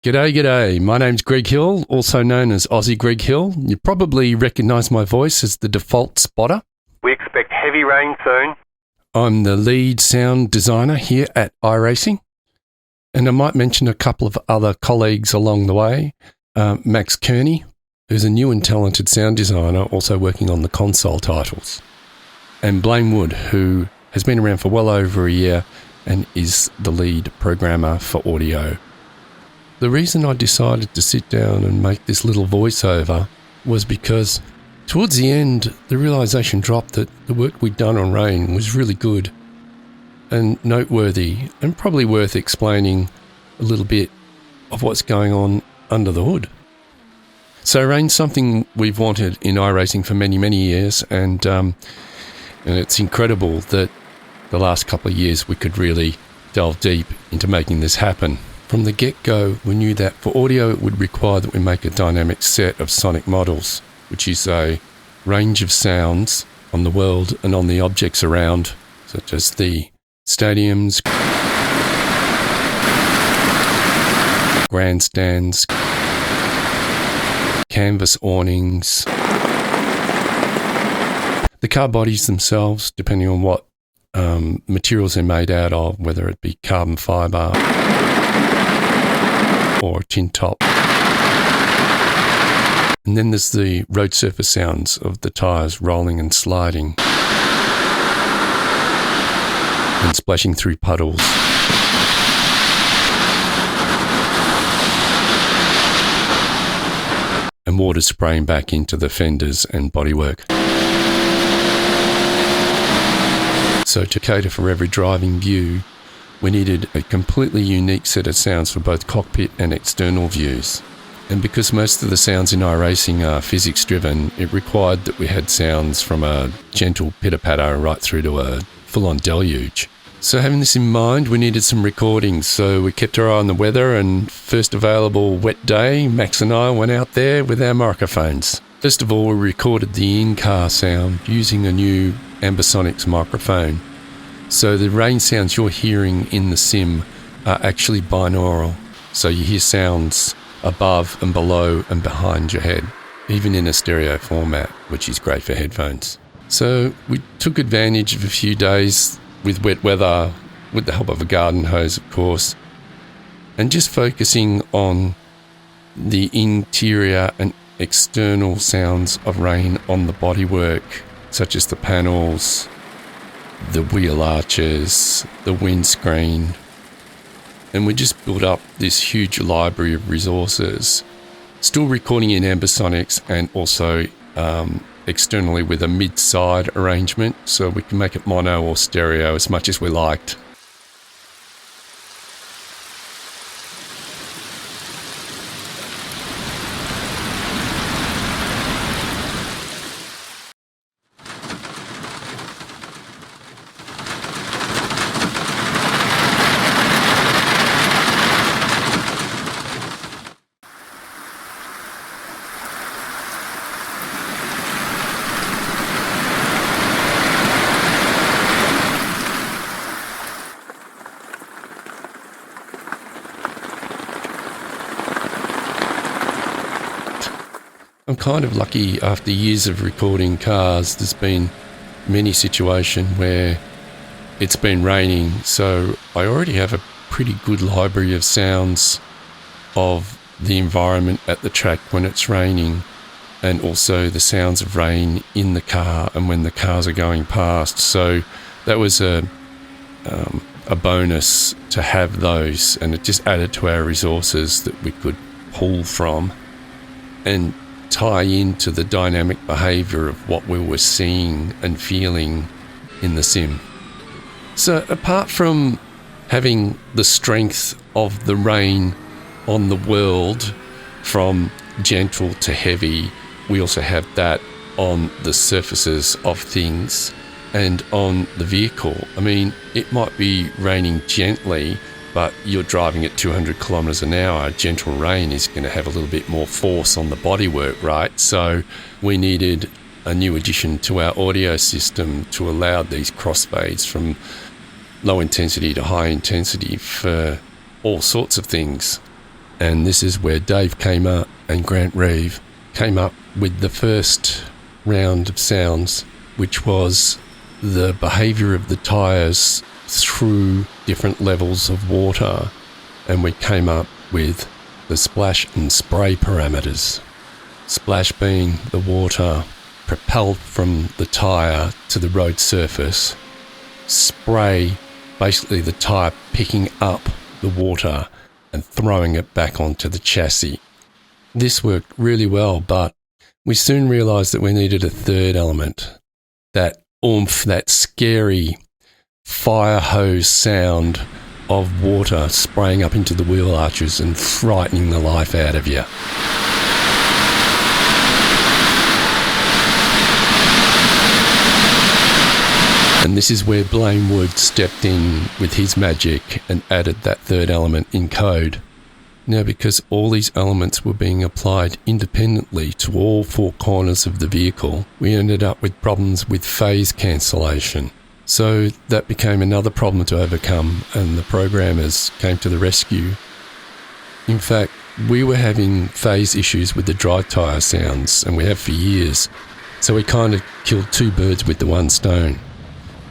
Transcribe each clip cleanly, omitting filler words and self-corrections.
G'day. My name's Greg Hill, also known as Aussie Greg Hill. You probably recognise my voice as the default spotter. We expect heavy rain soon. I'm the lead sound designer here at iRacing. And I might mention a couple of other colleagues along the way. Max Kearney, who's a new and talented sound designer, also working on the console titles. And Blaine Wood, who has been around for well over a year and is the lead programmer for audio. The reason I decided to sit down and make this little voiceover was because towards the end, the realisation dropped that the work we'd done on Rain was really good and noteworthy and probably worth explaining a little bit of what's going on under the hood. So Rain's something we've wanted in iRacing for many, many years, and it's incredible that the last couple of years we could really delve deep into making this happen. From the get-go, we knew that for audio it would require that we make a dynamic set of sonic models, which is a range of sounds on the world and on the objects around, such as the stadiums, grandstands, canvas awnings, the car bodies themselves, depending on what materials they're made out of, whether it be carbon fibre or tin top. And then there's the road surface sounds of the tyres rolling and sliding and splashing through puddles. And water spraying back into the fenders and bodywork. So to cater for every driving view, we needed a completely unique set of sounds for both cockpit and external views. And because most of the sounds in iRacing are physics-driven, it required that we had sounds from a gentle pitter-patter right through to a full-on deluge. So having this in mind, we needed some recordings, so we kept our eye on the weather, and first available wet day, Max and I went out there with our microphones. First of all, we recorded the in-car sound using a new Ambisonics microphone. So the rain sounds you're hearing in the sim are actually binaural. So you hear sounds above and below and behind your head, even in a stereo format, which is great for headphones. So we took advantage of a few days with wet weather, with the help of a garden hose, of course, and just focusing on the interior and external sounds of rain on the bodywork, such as the panels, the wheel arches, the windscreen. And we just built up this huge library of resources, still recording in Ambisonics and also externally with a mid-side arrangement, so we can make it mono or stereo as much as we liked. I'm kind of lucky after years of recording cars. There's been many situations where it's been raining, so I already have a pretty good library of sounds of the environment at the track when it's raining, and also the sounds of rain in the car and when the cars are going past. So that was a bonus to have those, and it just added to our resources that we could pull from and tie into the dynamic behaviour of what we were seeing and feeling in the sim. So apart from having the strength of the rain on the world from gentle to heavy, we also have that on the surfaces of things and on the vehicle. I mean, it might be raining gently, but you're driving at 200 kilometres an hour. Gentle rain is going to have a little bit more force on the bodywork, right? So we needed a new addition to our audio system to allow these crossfades from low intensity to high intensity for all sorts of things. And this is where Dave came up and Grant Reeve came up with the first round of sounds, which was the behaviour of the tyres through different levels of water. And we came up with the splash and spray parameters. Splash being the water propelled from the tyre to the road surface. Spray, basically the tyre picking up the water and throwing it back onto the chassis. This worked really well, but we soon realised that we needed a third element. That oomph, that scary fire hose sound of water spraying up into the wheel arches and frightening the life out of you. And this is where Blaine Wood stepped in with his magic and added that third element in code. Now, because all these elements were being applied independently to all four corners of the vehicle, we ended up with problems with phase cancellation. So that became another problem to overcome, and the programmers came to the rescue. In fact, we were having phase issues with the dry tyre sounds, and we have for years. So we kind of killed two birds with the one stone.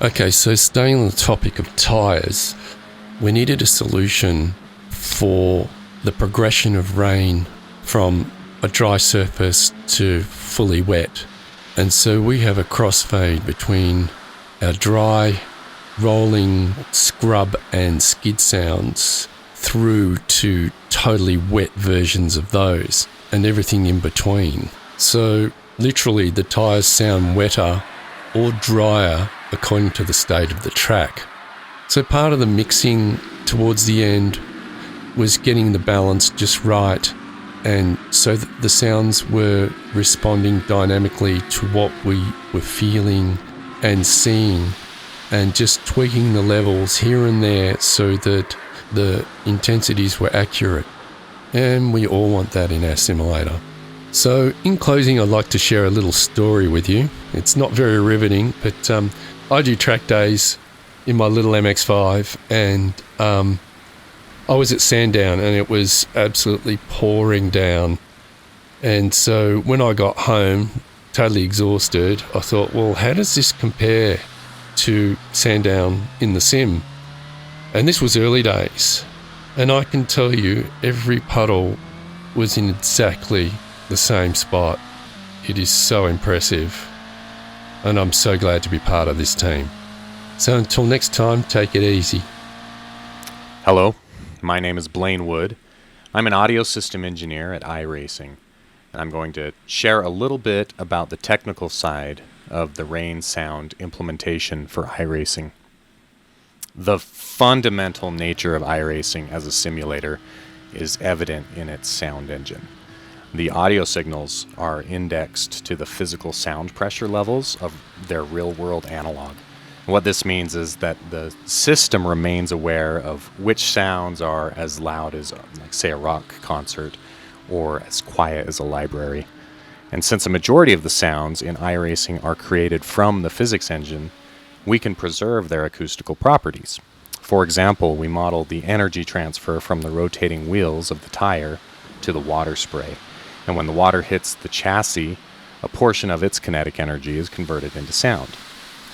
Okay, so staying on the topic of tyres, we needed a solution for the progression of rain from a dry surface to fully wet. And so we have a crossfade between our dry, rolling, scrub and skid sounds through to totally wet versions of those and everything in between. So literally the tyres sound wetter or drier according to the state of the track. So part of the mixing towards the end was getting the balance just right, and so that the sounds were responding dynamically to what we were feeling and seeing, and just tweaking the levels here and there so that the intensities were accurate. And we all want that in our simulator. So in closing, I'd like to share a little story with you. It's not very riveting, but I do track days in my little MX-5, and I was at Sandown and it was absolutely pouring down. And so when I got home, totally exhausted, I thought, well, how does this compare to Sandown in the sim? And this was early days. And I can tell you, every puddle was in exactly the same spot. It is so impressive. And I'm so glad to be part of this team. So until next time, take it easy. Hello, my name is Blaine Wood. I'm an audio system engineer at iRacing, and I'm going to share a little bit about the technical side of the rain sound implementation for iRacing. The fundamental nature of iRacing as a simulator is evident in its sound engine. The audio signals are indexed to the physical sound pressure levels of their real-world analog. What this means is that the system remains aware of which sounds are as loud as, like, say, a rock concert, or as quiet as a library. And since a majority of the sounds in iRacing are created from the physics engine, we can preserve their acoustical properties. For example, we modeled the energy transfer from the rotating wheels of the tire to the water spray. And when the water hits the chassis, a portion of its kinetic energy is converted into sound.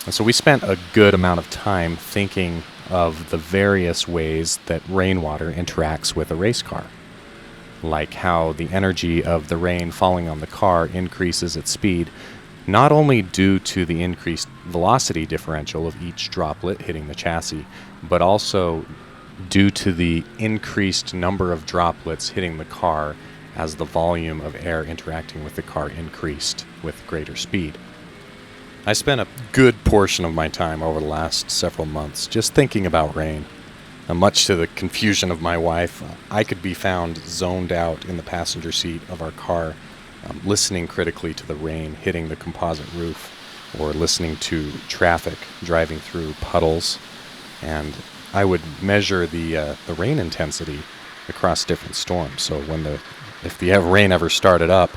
And so we spent a good amount of time thinking of the various ways that rainwater interacts with a race car, like how the energy of the rain falling on the car increases its speed, not only due to the increased velocity differential of each droplet hitting the chassis, but also due to the increased number of droplets hitting the car as the volume of air interacting with the car increased with greater speed. I spent a good portion of my time over the last several months just thinking about rain. Much to the confusion of my wife, I could be found zoned out in the passenger seat of our car, listening critically to the rain hitting the composite roof, or listening to traffic driving through puddles. And I would measure the rain intensity across different storms. So if the rain ever started up,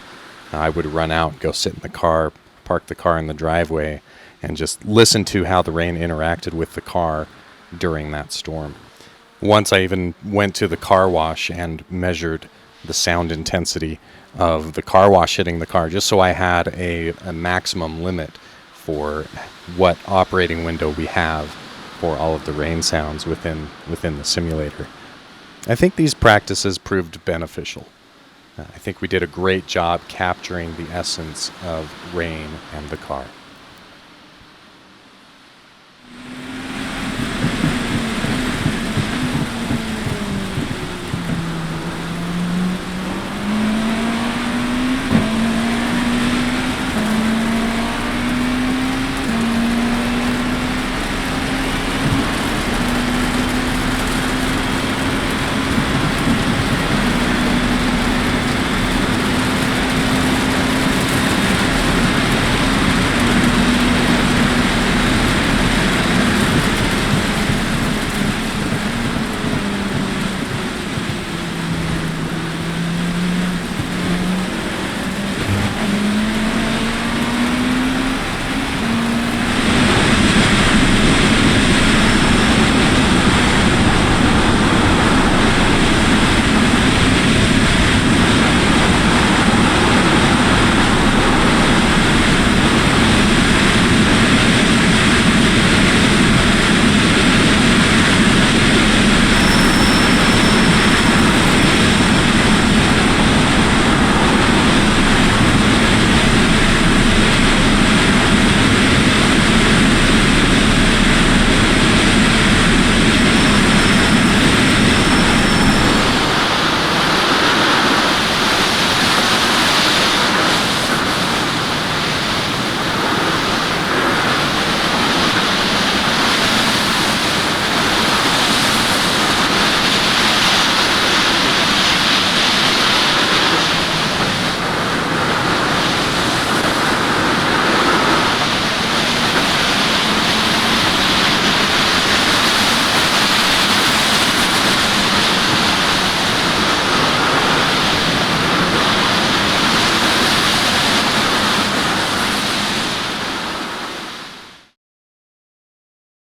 I would run out, go sit in the car, park the car in the driveway, and just listen to how the rain interacted with the car during that storm. Once I even went to the car wash and measured the sound intensity of the car wash hitting the car, just so I had a maximum limit for what operating window we have for all of the rain sounds within the simulator. I think these practices proved beneficial. I think we did a great job capturing the essence of rain and the car.